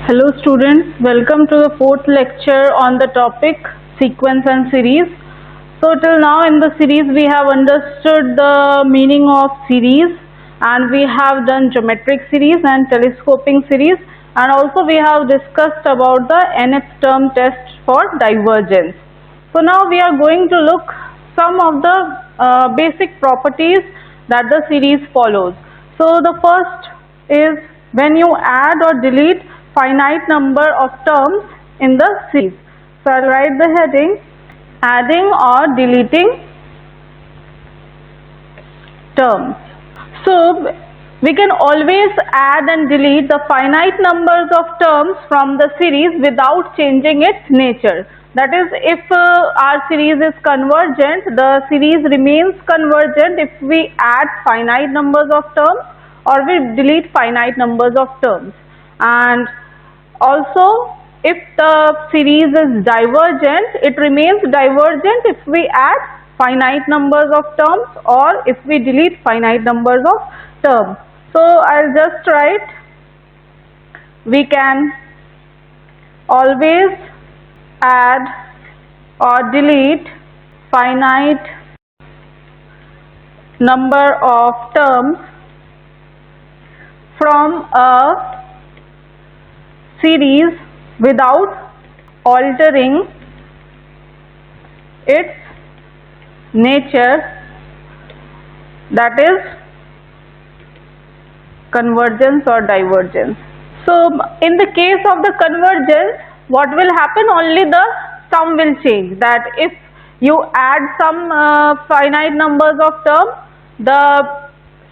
Hello students, welcome to the fourth lecture on the topic sequence and series. So till now in the series we have understood the meaning of series, and we have done geometric series and telescoping series, and also we have discussed about the nth term test for divergence. So now we are going to look some of the basic properties that the series follows. So the first is when you add or delete finite number of terms in the series. So I'll write the heading adding or deleting terms. So we can always add and delete the finite numbers of terms from the series without changing its nature. That is, if our series is convergent, the series remains convergent if we add finite numbers of terms or we delete finite numbers of terms. And also, if the series is divergent, it remains divergent if we add finite numbers of terms or if we delete finite numbers of terms. So I'll just write, we can always add or delete finite number of terms from a series without altering its nature, that is convergence or divergence. So in the case of the convergence, what will happen? Only the sum will change. That if you add some finite numbers of terms, the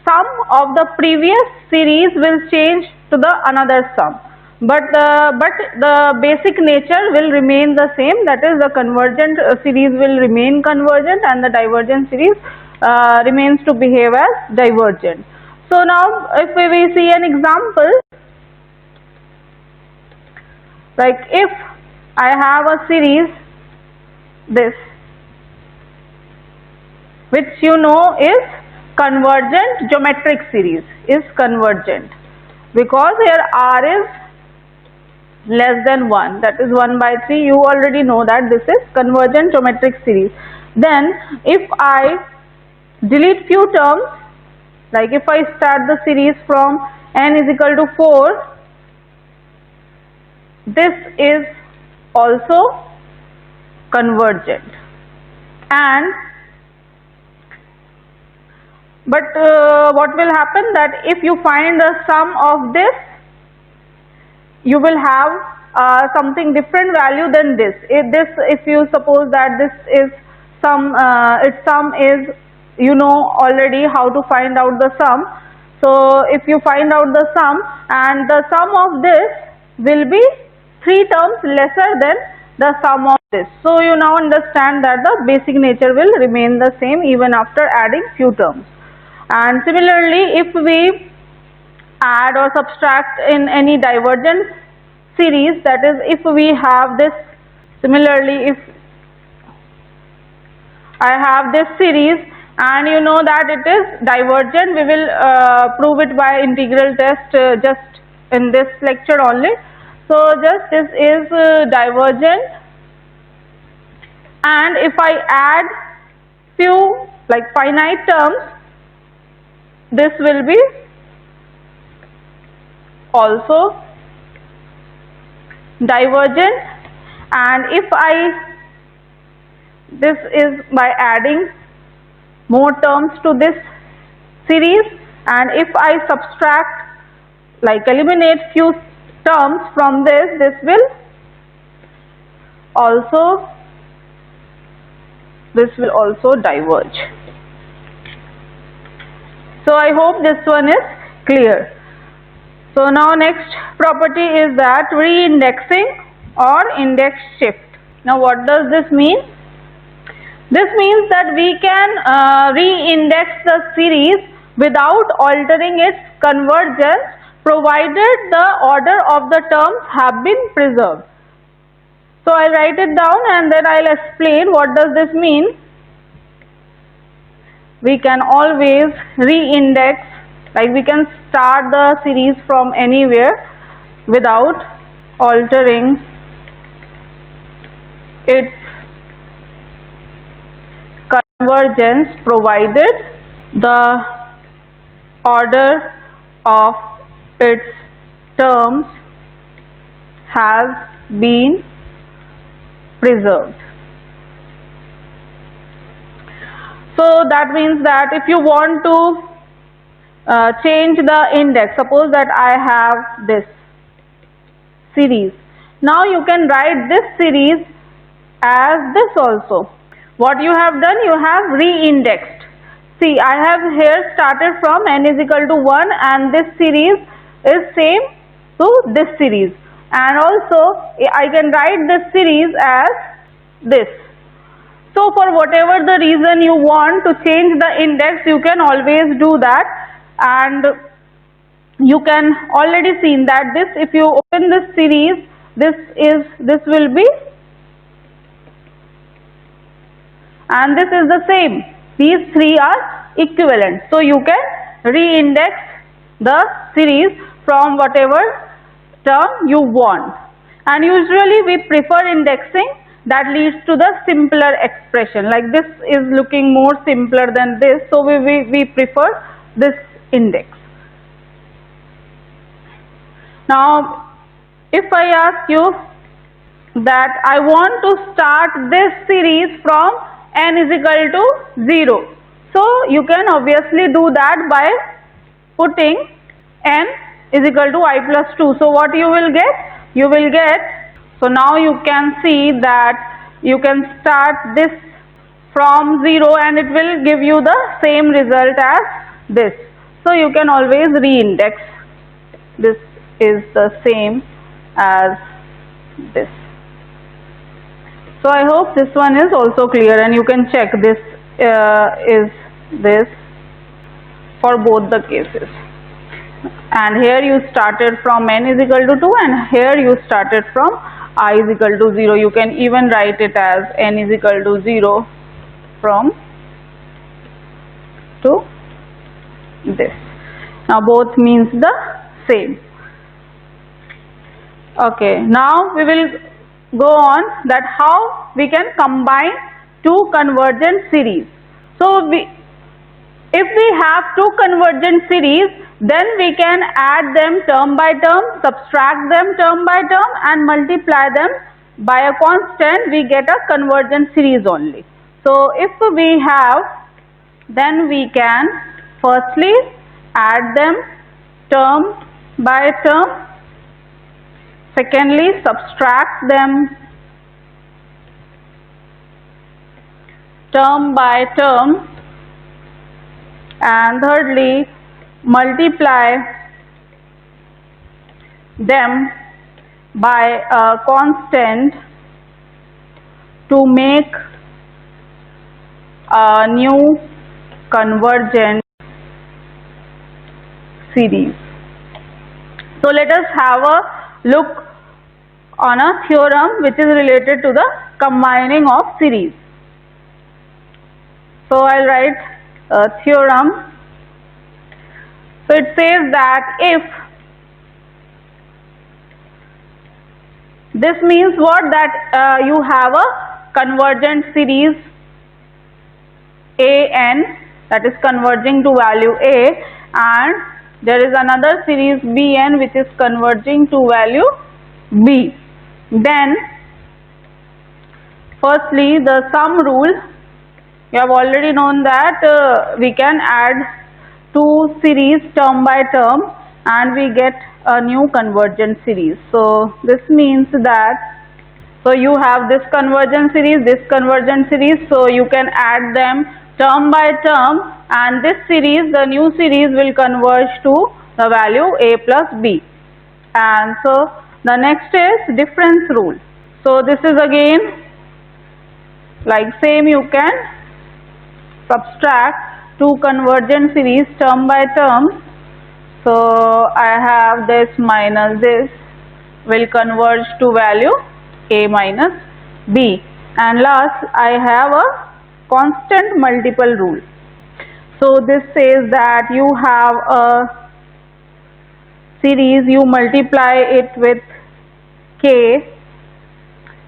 sum of the previous series will change to the another sum, but the basic nature will remain the same. That is, the convergent series will remain convergent and the divergent series remains to behave as divergent. So now if we see an example, like if I have a series, this, which you know is convergent, geometric series is convergent because here r is less than 1, that is 1/3. You already know that this is convergent geometric series. Then if I delete few terms, like if I start the series from n is equal to 4, this is also convergent. And but what will happen, that if you find the sum of this, you will have something different value than this. If you suppose that this is its sum is, you know already how to find out the sum. So if you find out the sum, and the sum of this will be 3 terms lesser than the sum of this. So you now understand that the basic nature will remain the same even after adding few terms. And similarly, if we add or subtract in any divergent series, that is, if we have this, similarly if I have this series and you know that it is divergent, we will prove it by integral test just in this lecture only. So just this is divergent, and if I add few like finite terms, this will be also divergent. And if this is by adding more terms to this series, and if I subtract, like eliminate few terms from this will also diverge. So I hope this one is clear. So now next property is that reindexing or index shift. Now what does this mean? This means that we can reindex the series without altering its convergence, provided the order of the terms have been preserved. So I'll write it down and then I'll explain what does this mean. We can always reindex, like we can start the series from anywhere without altering its convergence provided the order of its terms has been preserved. So that means that if you want to change the index, suppose that I have this series. Now you can write this series as this also. What you have done, you have re-indexed. See, I have here started from n is equal to 1 and this series is same to this series, and also I can write this series as this. So for whatever the reason you want to change the index, you can always do that, and you can already seen that this, if you open this series, this will be, and this is the same. These three are equivalent. So you can re-index the series from whatever term you want, and usually we prefer indexing that leads to the simpler expression. Like this is looking more simpler than this, so we prefer this index. Now if I ask you that I want to start this series from n is equal to 0, so you can obviously do that by putting n is equal to I plus 2. So what you will get? You will get, so now you can see that you can start this from 0 and it will give you the same result as this. So you can always re-index. This is the same as this. So I hope this one is also clear, and you can check this is this for both the cases. And here you started from n is equal to 2 and here you started from I is equal to 0. You can even write it as n is equal to 0 from to this. Now both means the same. Okay, now we will go on that how we can combine two convergent series. So if we have two convergent series, then we can add them term by term, subtract them term by term and multiply them by a constant. We get a convergent series only. So if we have, then we can firstly add them term by term, secondly subtract them term by term, and thirdly multiply them by a constant to make a new convergent series. So let us have a look on a theorem which is related to the combining of series. So I'll write a theorem. So it says that if, this means what, that you have a convergent series an, that is converging to value a, and there is another series bn which is converging to value b. Then firstly the sum rule, you have already known that we can add two series term by term and we get a new convergent series. So this means that, so you have this convergent series, so you can add them term by term, and this series, the new series, will converge to the value a plus b. And so the next is difference rule. So this is again like same, you can subtract two convergent series term by term. So I have this minus this will converge to value a minus b, and last I have a constant multiple rule. So this says that you have a series, you multiply it with K,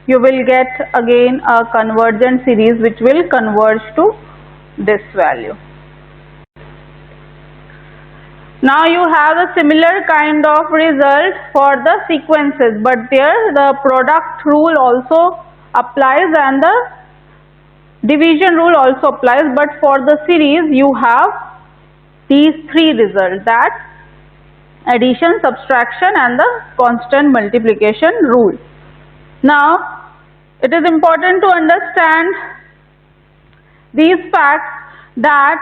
you will get again a convergent series which will converge to this value. Now you have a similar kind of result for the sequences, but there the product rule also applies and the division rule also applies, but for the series you have these three results, that addition, subtraction and the constant multiplication rule. Now it is important to understand these facts, that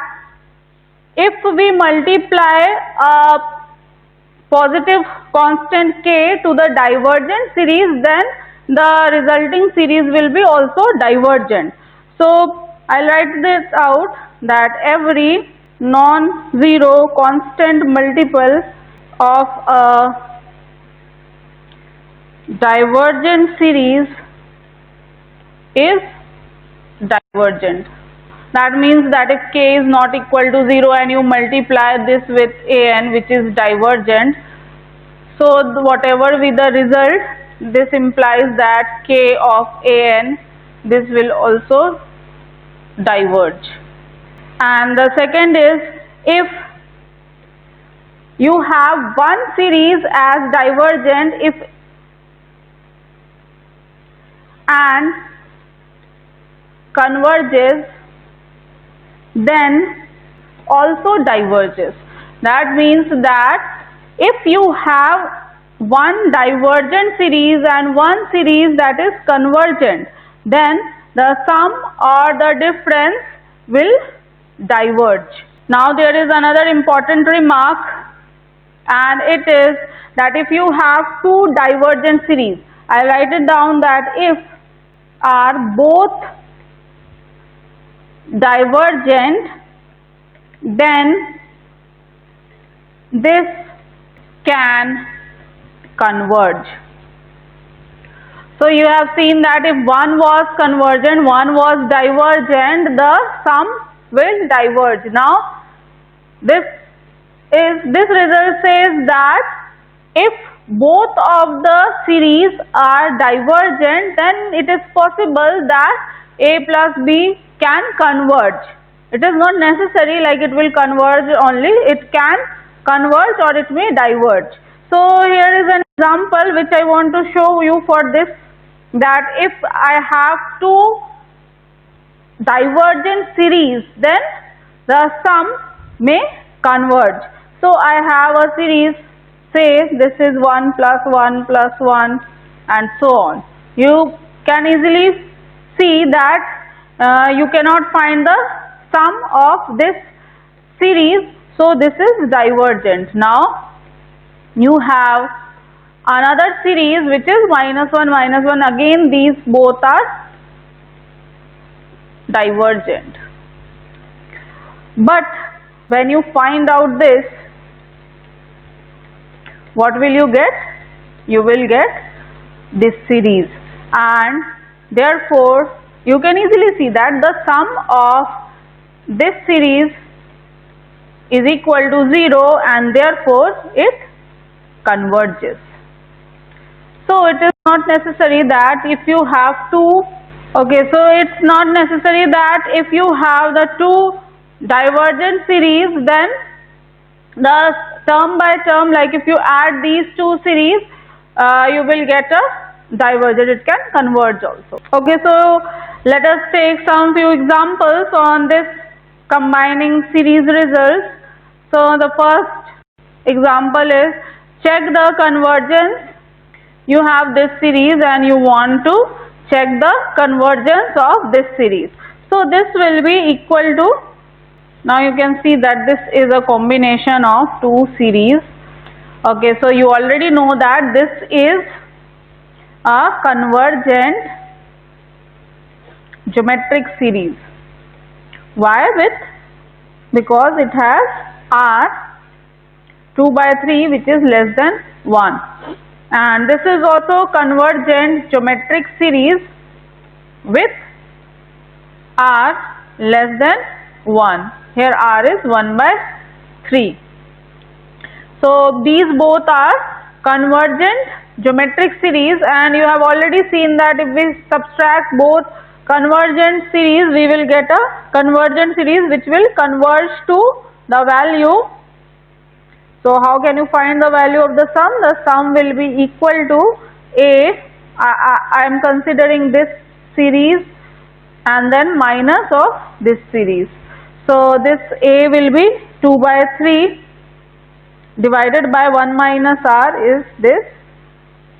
if we multiply a positive constant k to the divergent series, then the resulting series will be also divergent. So I'll write this out, that every non-zero constant multiple of a divergent series is divergent. That means that if k is not equal to 0 and you multiply this with an, which is divergent, so whatever be the result, this implies that k of an, this will also diverge. And the second is, if you have one series as divergent, if and converges, then also diverges. That means that if you have one divergent series and one series that is convergent, then the sum or the difference will diverge. Now there is another important remark, and it is that if you have two divergent series, I write it down that if are both divergent, then this can converge. So you have seen that if one was convergent, one was divergent, the sum will diverge. Now this result says that if both of the series are divergent, then it is possible that a plus b can converge. It is not necessary like it will converge only, it can converge or it may diverge. So here is an example which I want to show you for this, that if I have two divergent series, then the sum may converge. So I have a series, say this is 1 plus 1 plus 1 and so on. You can easily see that you cannot find the sum of this series, so this is divergent. Now you have another series which is minus 1, again these both are divergent. But when you find out this, what will you get? You will get this series, and therefore you can easily see that the sum of this series is equal to 0 and therefore it converges. So it is not necessary that if you have two, okay, so it's not necessary that if you have the two divergent series, then the term by term, like if you add these two series, you will get a divergent, it can converge also. Okay, so let us take some few examples on this combining series results. So the first example is, check the convergence. You have this series and you want to check the convergence of this series. So this will be equal to, now you can see that this is a combination of two series. Okay, so you already know that this is a convergent geometric series. Why? Because it has R 2 by 3 which is less than 1, and this is also convergent geometric series with R less than 1. Here R is 1 by 3. So these both are convergent geometric series, and you have already seen that if we subtract both convergent series, we will get a convergent series which will converge to the value. So how can you find the value of the sum? The sum will be equal to I am considering this series and then minus of this series. So this A will be 2 by 3 divided by 1 minus R is this,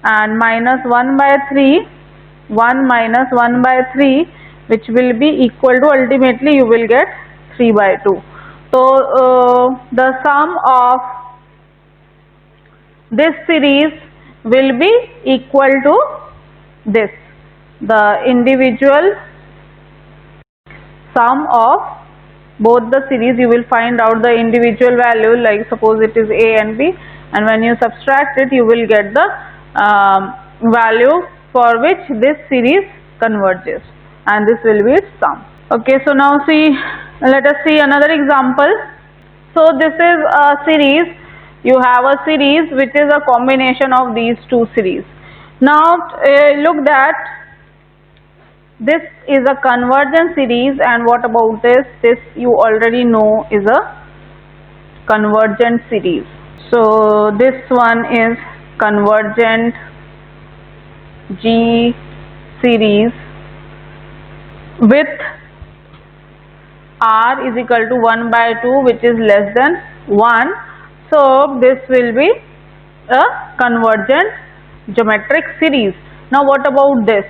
and minus 1 by 3, 1 minus 1 by 3, which will be equal to, ultimately you will get 3 by 2. So the sum of this series will be equal to this, the individual sum of both the series. You will find out the individual value, like suppose it is A and B, and when you subtract it you will get the value for which this series converges, and this will be its sum. Okay, so now let us see another example. So this is a series. You have a series which is a combination of these two series. Now look that this is a convergent series, and what about this? This you already know is a convergent series. So this one is convergent G series with R is equal to 1 by 2, which is less than 1. So this will be a convergent geometric series. Now what about this?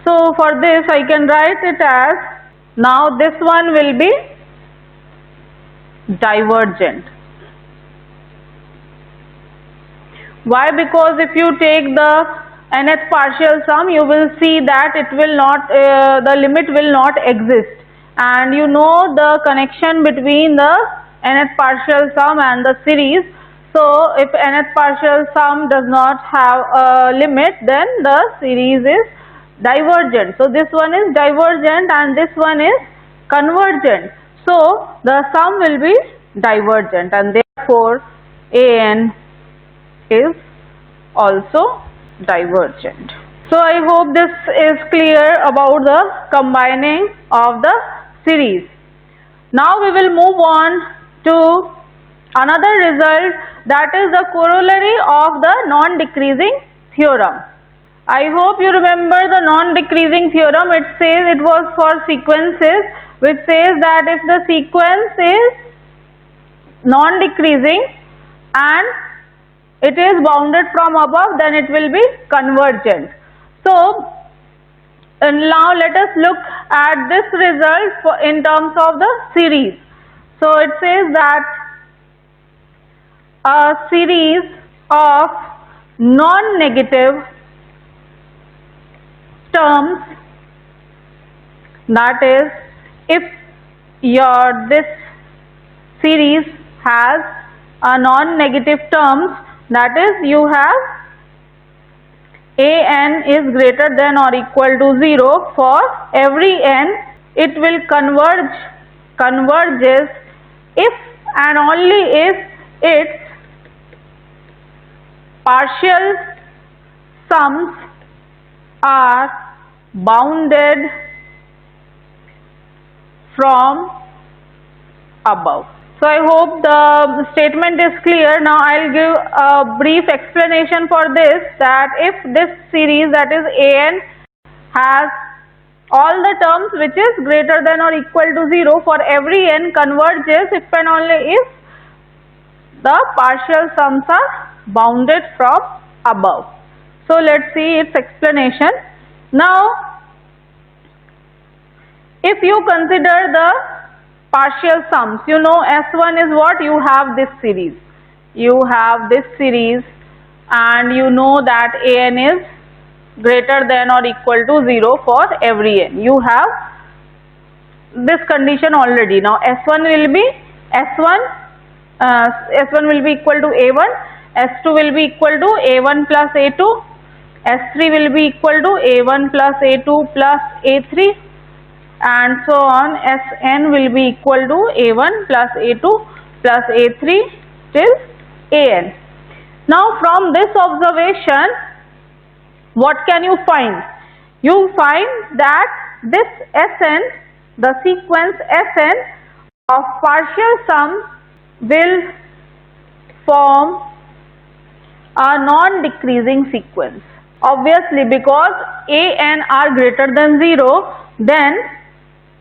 So for this I can write it as, now this one will be divergent. Why? Because if you take the nth partial sum, you will see that it will not, the limit will not exist, and you know the connection between the nth partial sum and the series. So if nth partial sum does not have a limit, then the series is divergent. So this one is divergent and this one is convergent. So the sum will be divergent, and therefore AN is also divergent. So I hope this is clear about the combining of the series. Now we will move on to another result, that is the corollary of the non-decreasing theorem. I hope you remember the non-decreasing theorem. It says, it was for sequences, which says that if the sequence is non-decreasing and it is bounded from above, then it will be convergent. So now let us look at this result in terms of the series. So it says that a series of non-negative terms, that is, if this series has a non-negative terms, that is, you have AN is greater than or equal to 0 for every n, it will converges if and only if its partial sums are bounded from above. So I hope the statement is clear. Now I'll give a brief explanation for this, that if this series, that is AN, has all the terms which is greater than or equal to 0 for every n, converges if and only if the partial sums are bounded from above. So let's see its explanation. Now if you consider the partial sums, you know S1 is what? You have this series. You have this series and you know that AN is greater than or equal to 0 for every n. You have this condition already. Now S1 will be S1 will be equal to A1, S2 will be equal to A1 plus A2, S3 will be equal to A1 plus A2 plus A3, and so on. Sn will be equal to A1 plus A2 plus A3 till An. Now from this observation, what can you find? You find that this Sn, the sequence Sn of partial sum will form a non-decreasing sequence. Obviously, because an are greater than 0, then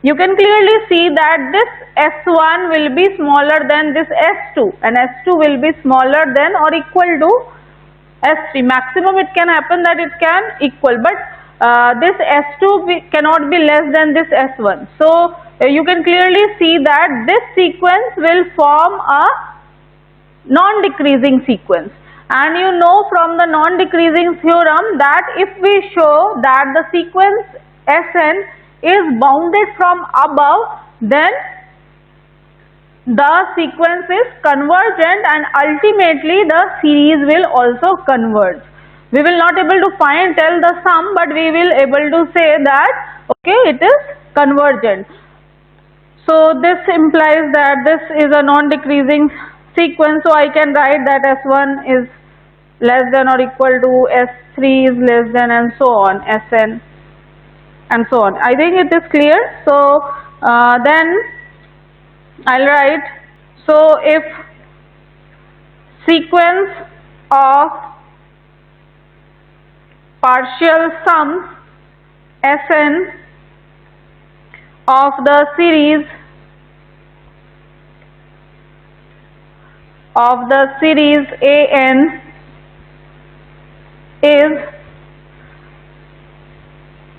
you can clearly see that this S1 will be smaller than this S2 and S2 will be smaller than or equal to S3. Maximum it can happen that it can equal, but this S2 cannot be less than this S1. So you can clearly see that this sequence will form a non-decreasing sequence. And you know from the non-decreasing theorem that if we show that the sequence Sn is bounded from above, then the sequence is convergent and ultimately the series will also converge. We will not able to tell the sum, but we will able to say that okay, it is convergent. So this implies that this is a non-decreasing sequence, so I can write that S1 is less than or equal to S3 is less than and so on, Sn and so on. I think it is clear. So then I'll write, so if sequence of partial sums Sn of the series An is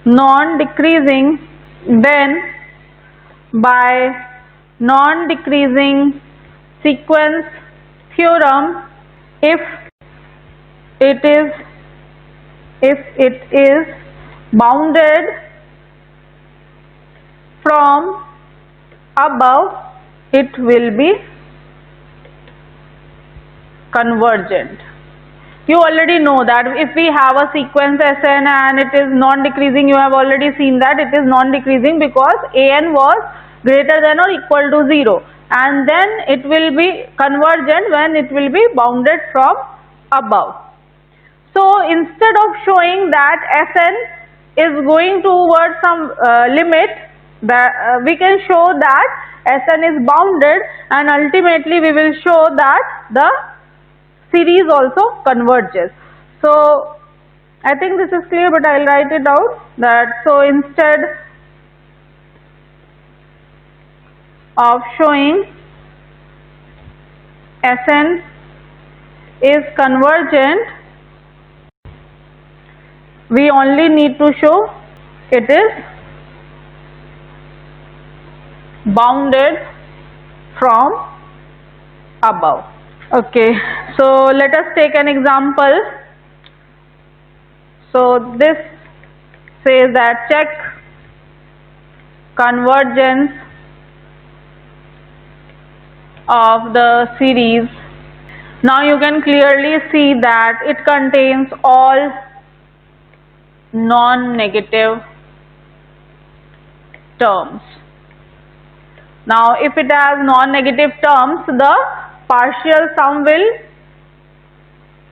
non-decreasing, then by non-decreasing sequence theorem, if it is bounded from above, it will be convergent. You already know that if we have a sequence Sn and it is non-decreasing, you have already seen that it is non-decreasing because An was greater than or equal to 0, and then it will be convergent when it will be bounded from above. So instead of showing that Sn is going towards some limit, we can show that Sn is bounded, and ultimately we will show that the series also converges. So I think this is clear, but I'll write it out that, so instead of showing Sn is convergent, we only need to show it is bounded from above. Okay, so let us take an example. So this says that check convergence of the series. Now you can clearly see that it contains all non-negative terms. Now if it has non-negative terms, the partial sum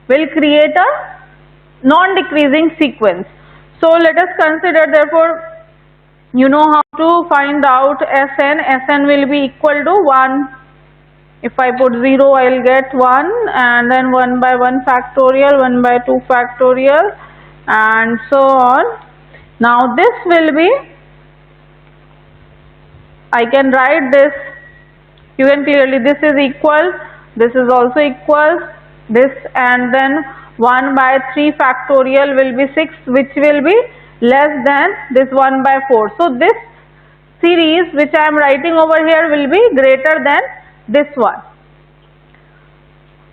will create a non-decreasing sequence. So let us consider, therefore you know how to find out Sn will be equal to 1. If I put 0, I will get 1, and then 1 by 1 factorial, 1 by 2 factorial, and so on. Now this will be, I can write this, you can clearly, this is equal, this is also equal, this, and then 1 by 3 factorial will be 6, which will be less than this 1 by 4. So this series which I am writing over here will be greater than this one,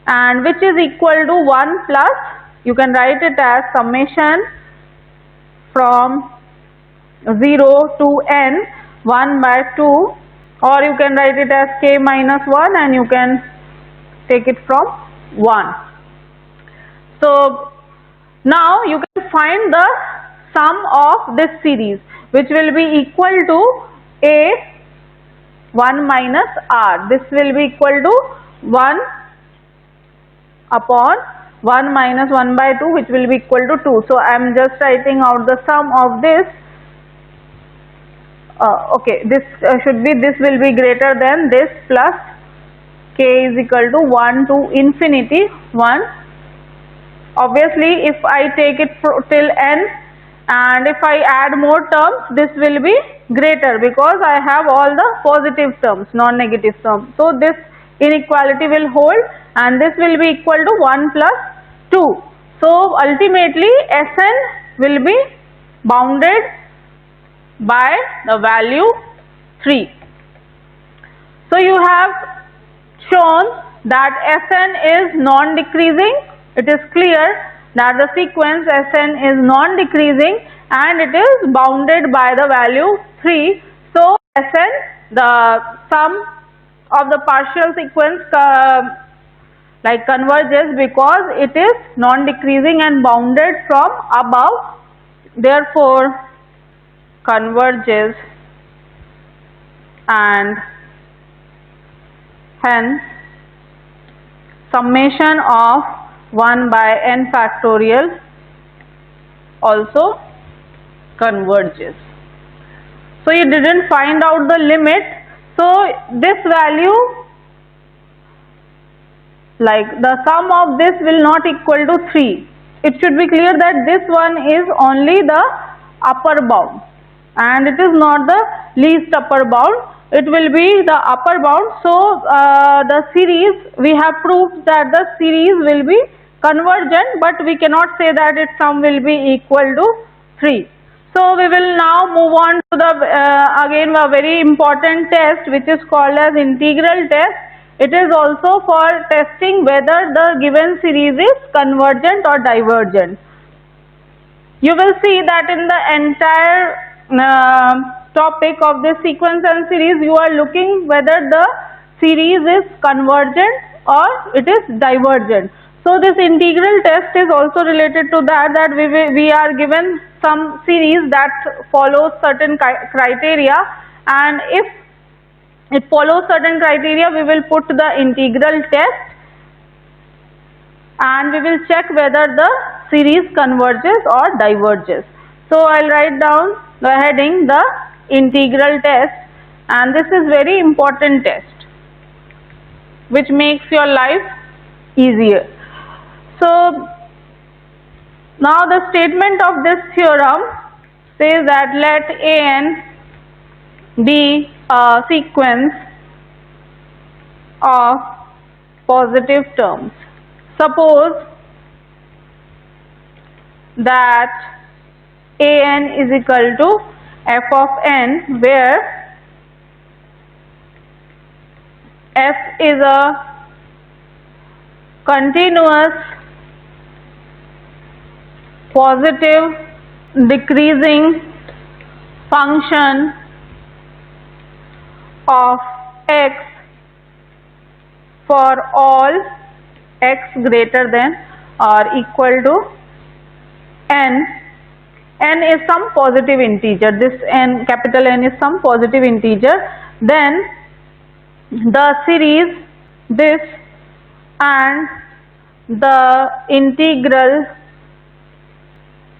and which is equal to 1 plus, you can write it as summation from 0 to n 1 by 2, or you can write it as k minus 1, and you can take it from 1. So now you can find the sum of this series, which will be equal to a 1 minus r. This will be equal to 1 upon 1 minus 1 by 2, which will be equal to 2. So I am just writing out the sum of this. Okay, this this will be greater than this plus k is equal to 1 to infinity 1. Obviously, if I take it till n and if I add more terms, this will be greater because I have all the positive terms, non-negative terms. So this inequality will hold and this will be equal to 1 plus 2. So ultimately Sn will be bounded by the value 3. So you have shown that Sn is non-decreasing. It is clear that the sequence Sn is non-decreasing and it is bounded by the value 3. So Sn, the sum of the partial sequence converges because it is non-decreasing and bounded from above. Therefore converges and hence summation of 1 by n factorial also converges. So you didn't find out the limit. So this value, like the sum of this will not equal to 3. It should be clear that this one is only the upper bound and it is not the least upper bound. It will be the upper bound. So the series, we have proved that the series will be convergent, but we cannot say that its sum will be equal to 3. So we will now move on to the again a very important test, which is called as integral test. It is also for testing whether the given series is convergent or divergent. You will see that in the entire topic of this sequence and series, you are looking whether the series is convergent or it is divergent. So this integral test is also related to that we are given some series that follows certain criteria, and if it follows certain criteria, we will put the integral test and we will check whether the series converges or diverges. So I'll write down the heading, the integral test, and this is very important test which makes your life easier. So now the statement of this theorem says that let An be a sequence of positive terms. Suppose that An is equal to f of n, where f is a continuous positive decreasing function of x for all x greater than or equal to n. N is some positive integer. This n, capital N, is some positive integer. Then the series this and the integral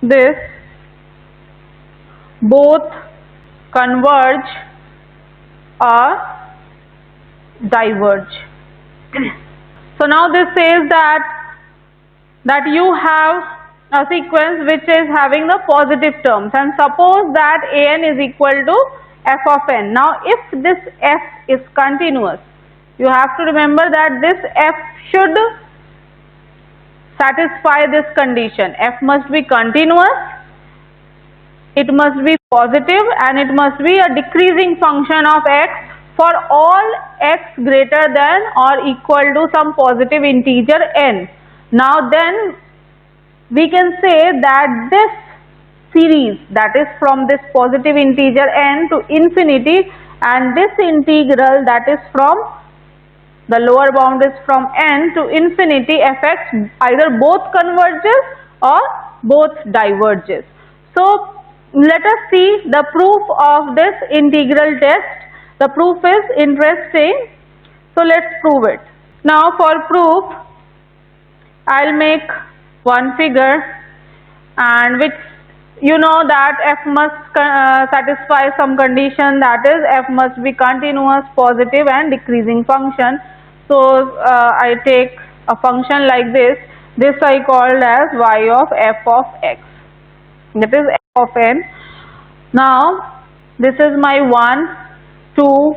this both converge or diverge. So now this says that you have a sequence which is having the positive terms, and suppose that An is equal to f of n. Now if this f is continuous, you have to remember that this f should satisfy this condition. F must be continuous, it must be positive, and it must be a decreasing function of x for all x greater than or equal to some positive integer n. Now then we can say that this series, that is from this positive integer n to infinity, and this integral, that is from the lower bound is from n to infinity, fx either both converges or both diverges. So let us see the proof of this integral test. The proof is interesting, so let's prove it. Now for proof, I'll make one figure, and which you know that f must satisfy some condition, that is f must be continuous, positive and decreasing function. So I take a function like this. This I called as y of f of x, that is f of n. Now this is my 1, 2,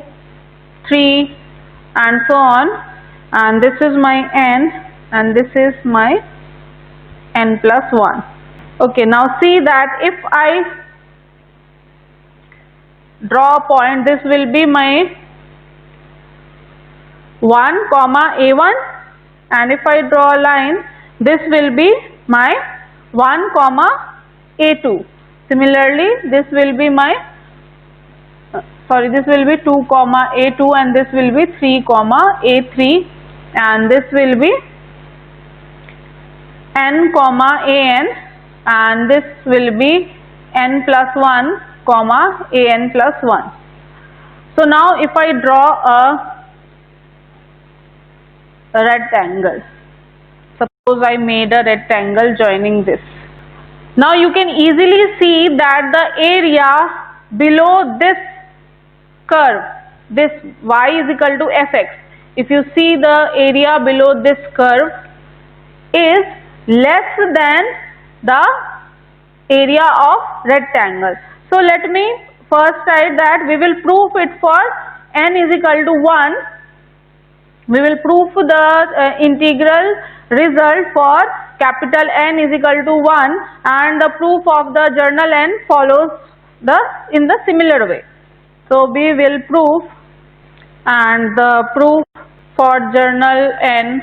3 and so on, and this is my n, and this is my n plus 1. Okay, now see that if I draw a point, this will be my 1 comma a1, and if I draw a line, this will be my 1 comma a2. Similarly, this will be my this will be 2 comma a2, and this will be 3 comma a3, and this will be n comma an, and this will be n plus 1 comma an plus 1. So now if I draw a rectangle, suppose I made a rectangle joining this. Now you can easily see that the area below this curve, this y is equal to fx, if you see the area below this curve is less than the area of rectangle. So let me first write that we will prove it for n is equal to 1. We will prove the integral result for capital N is equal to 1, and the proof of the journal n follows in the similar way. So we will prove, and the proof for journal n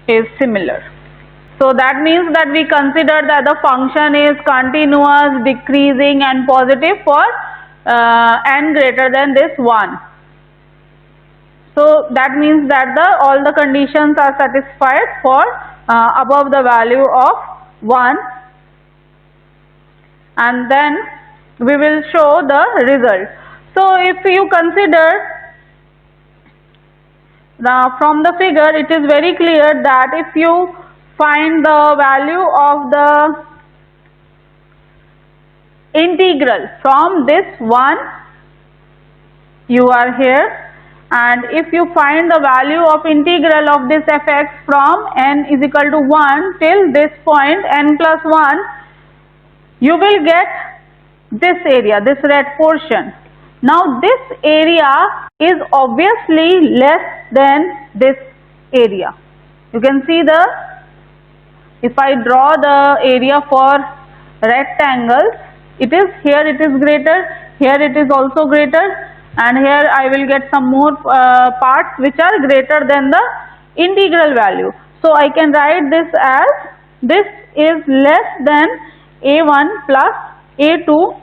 is similar. So that means that we consider that the function is continuous, decreasing and positive for n greater than this 1. So that means that all the conditions are satisfied for above the value of 1, and then we will show the result. So if you consider from the figure, it is very clear that if you find the value of the integral from this 1, you are here, and if you find the value of integral of this fx from n is equal to 1 till this point n plus 1, you will get this area, this red portion. Now this area is obviously less than this area. You can see if I draw the area for rectangles, it is here, it is greater, here it is also greater, and here I will get some more parts which are greater than the integral value. So I can write this as this is less than a1 plus a2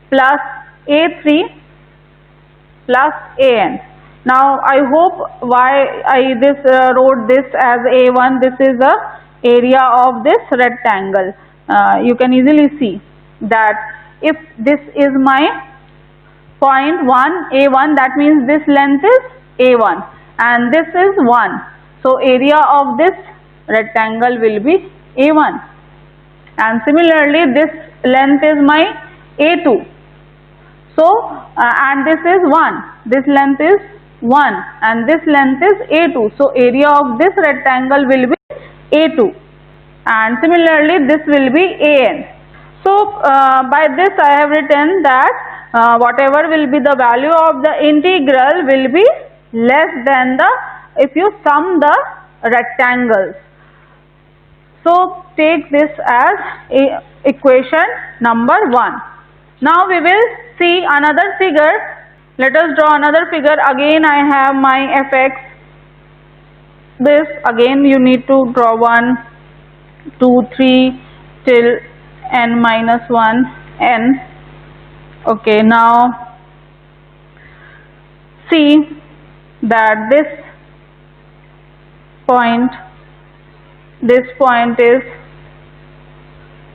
plus a3 plus an. Now I hope why I wrote this as a1. This is the area of this rectangle. You can easily see that if this is my point 1 a1, that means this length is a1 and this is 1. So area of this rectangle will be a1, and similarly this length is my a2. So and this is 1, this length is 1 and this length is a2. So area of this rectangle will be a2, and similarly this will be an. So by this I have written that whatever will be the value of the integral will be less than if you sum the rectangles. So take this as equation number 1. Now we will see another figure. Let us draw another figure. Again I have my fx. This again you need to draw 1, 2, 3 till n minus 1 n. Okay, now see that this point is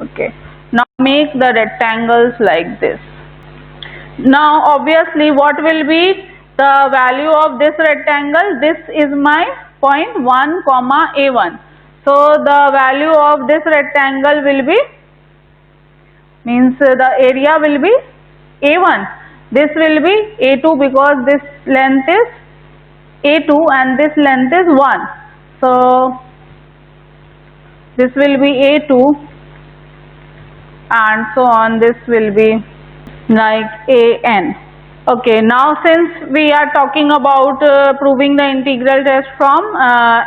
okay. Now make the rectangles like this. Now obviously what will be the value of this rectangle? This is my point 1 comma a1. So the value of this rectangle will be, means the area will be a1. This will be a2 because this length is a2 and this length is 1. So this will be a2 and so on, this will be like an. Okay, now since we are talking about proving the integral test from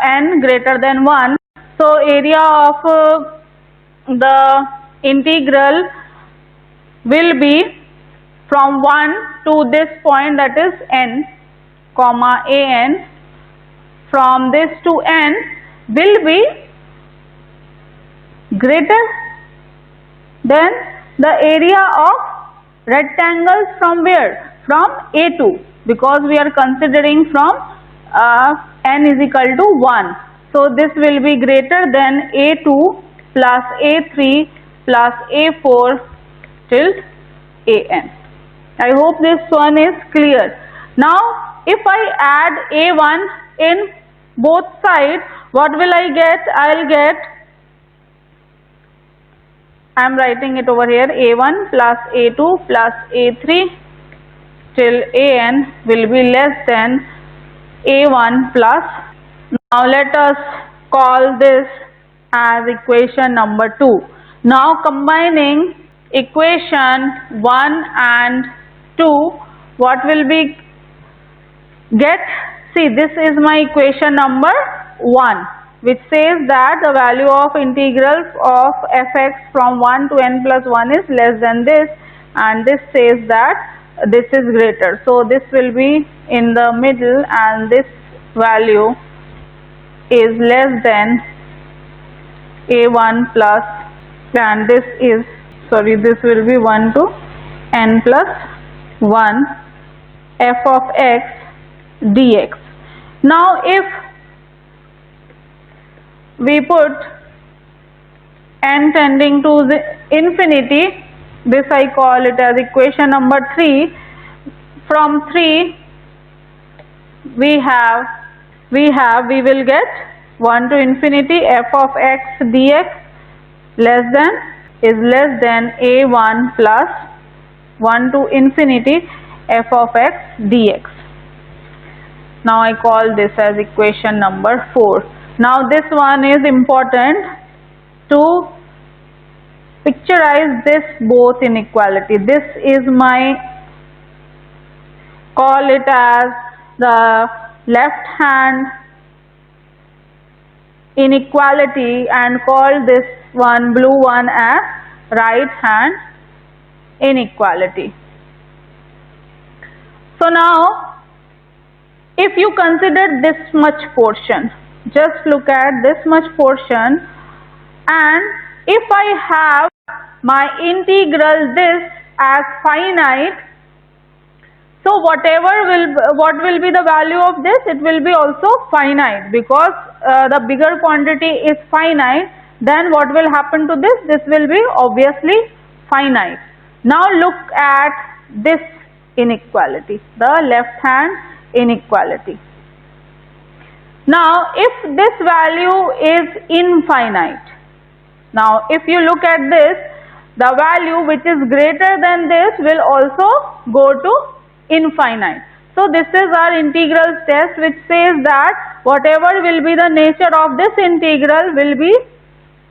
n greater than 1, so area of the integral will be from 1 to this point, that is n comma an, from this to n will be greater than the area of rectangles from where? From a2, because we are considering from n is equal to 1. So this will be greater than a2 plus a3 plus a4 till an. I hope this one is clear. Now if I add a1 in both sides, what will I get? I will get, I am writing it over here, a1 plus a2 plus a3 till an will be less than a1 plus. Now let us call this as equation number 2. Now combining equation 1 and 2, what will we get? See, this is my equation number 1, which says that the value of integral of fx from 1 to n plus 1 is less than this, and this says that this is greater. So this will be in the middle and this value is less than a1 plus, and this is, sorry, this will be 1 to n plus 1 f of x dx. Now if we put n tending to the infinity, this I call it as equation number 3. From 3 we will get 1 to infinity f of x dx is less than a1 plus 1 to infinity f of x dx. Now I call this as equation number 4. Now this one is important to picturize this both inequality. This is my, call it as the left hand inequality and call this one blue one as right hand inequality. So now if you consider this much portion, just look at this much portion, and if I have my integral this as finite, so what will be the value of this? It will be also finite, because the bigger quantity is finite. Then what will happen to this? This will be obviously finite. Now look at this inequality, the left hand inequality. Now if this value is infinite, now if you look at this, the value which is greater than this will also go to infinite. So this is our integral test, which says that whatever will be the nature of this integral will be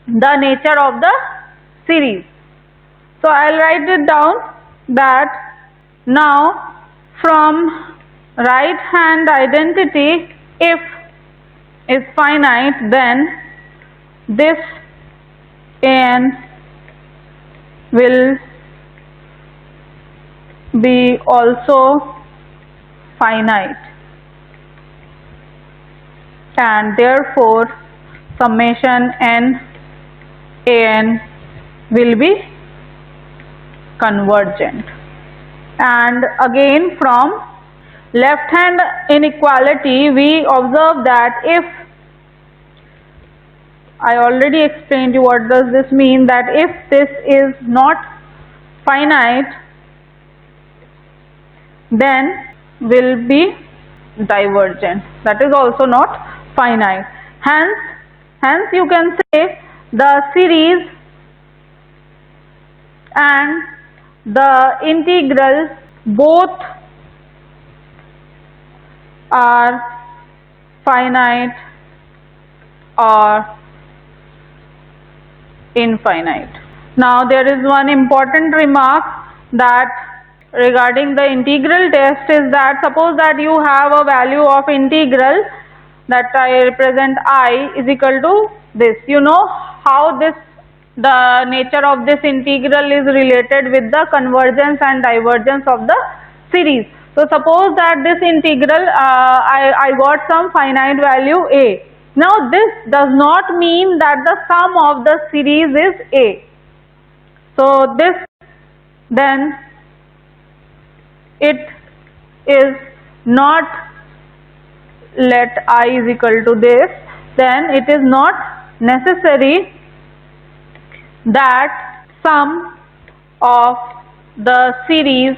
the nature of the series. So I will write it down that now from right hand identity, if is finite, then this n will be also finite, and therefore summation n an will be convergent. And again from left hand inequality we observe that if, I already explained you what does this mean, that if this is not finite, then will be divergent. That is also not finite. Hence you can say the series and the integral both are finite or infinite. Now there is one important remark that regarding the integral test is that suppose that you have a value of integral that I represent I is equal to this. You know how the nature of this integral is related with the convergence and divergence of the series. So suppose that this integral I got some finite value a. Now this does not mean that the sum of the series is a. So this, then it is not, let I is equal to this, then it is not necessary that sum of the series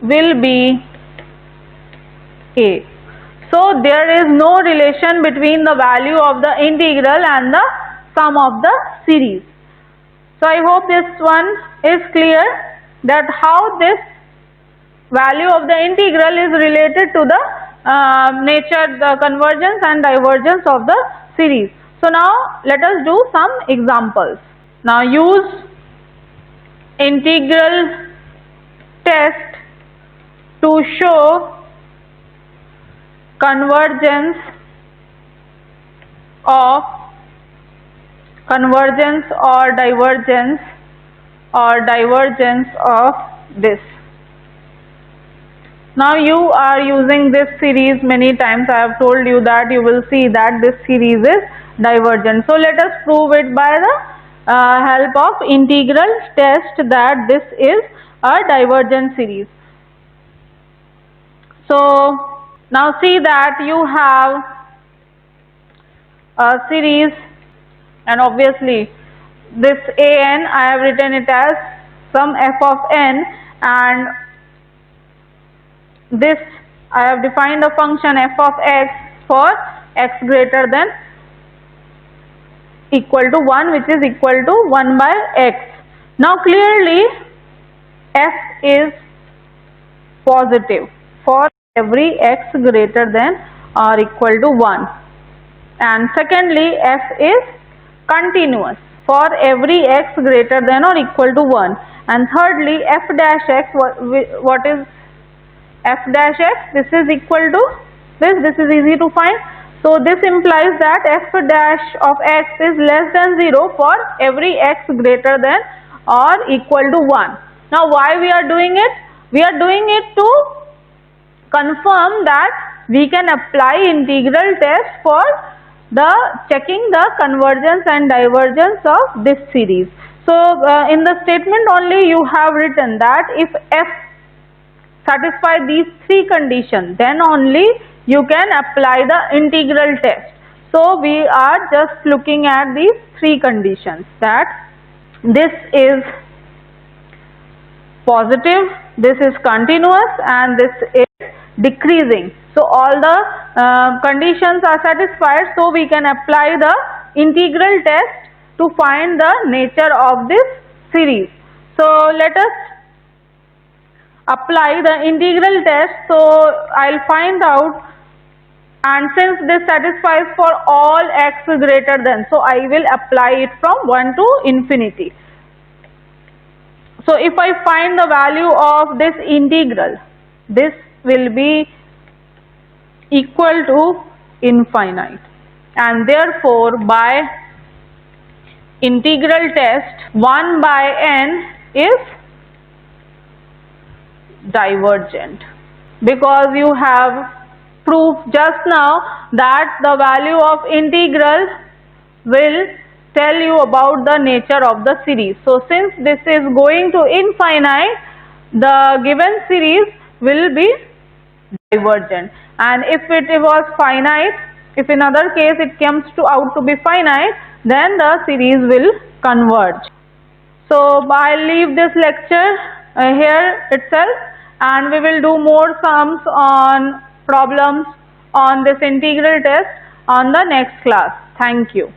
will be a. So there is no relation between the value of the integral and the sum of the series. So I hope this one is clear, that how this value of the integral is related to the nature, the convergence and divergence of the series. So now let us do some examples. Now use integral test to show convergence or divergence of this. Now you are using this series many times. I have told you that you will see that this series is divergent. So let us prove it by the help of integral test that this is a divergent series. So now see that you have a series, and obviously this an I have written it as some f of n, and this I have defined a function f of x for x greater than equal to 1, which is equal to 1 by x. Now clearly f is positive for every x greater than or equal to 1, and secondly f is continuous for every x greater than or equal to 1, and thirdly f dash x, what is f dash x? This is equal to this is easy to find. So this implies that f dash of x is less than 0 for every x greater than or equal to 1. Now why we are doing it? We are doing it to confirm that we can apply integral test for the checking the convergence and divergence of this series. So in the statement only you have written that if f satisfy these three conditions, then only you can apply the integral test. So we are just looking at these three conditions, that this is positive, this is continuous, and this is decreasing. So all the conditions are satisfied, so we can apply the integral test to find the nature of this series. So let us apply the integral test. So I'll find out, and since this satisfies for all x greater than, so I will apply it from 1 to infinity. So if I find the value of this integral, this will be equal to infinite, and therefore by integral test 1 by n is divergent, because you have proved just now that the value of integral will tell you about the nature of the series. So since this is going to infinite, the given series will be divergent, and if it was finite, if in other case it comes out to be finite, then the series will converge. So I'll leave this lecture here itself, and we will do more sums on problems on this integral test on the next class. Thank you.